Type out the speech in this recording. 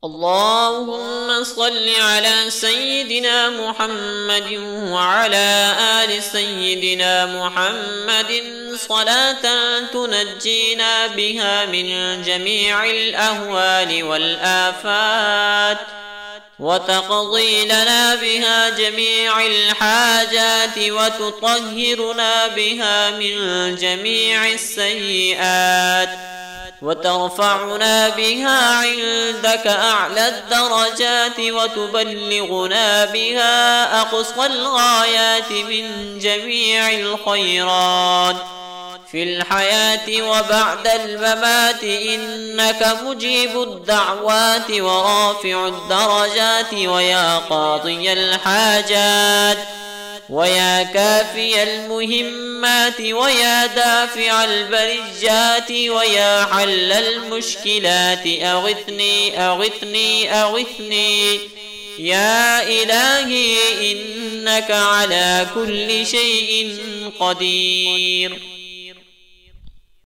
اللهم صل على سيدنا محمد وعلى آل سيدنا محمد صلاة تنجينا بها من جميع الأهوال والآفات، وتقضي لنا بها جميع الحاجات، وتطهرنا بها من جميع السيئات، وترفعنا بها عندك أعلى الدرجات، وتبلغنا بها أقصى الغايات من جميع الخيرات في الحياة وبعد الممات، إنك مجيب الدعوات ورافع الدرجات، ويا قاضي الحاجات، ويا كافي المهمات، ويا دافع البلجات، ويا حل المشكلات، أغثني أغثني أغثني يا إلهي، إنك على كل شيء قدير.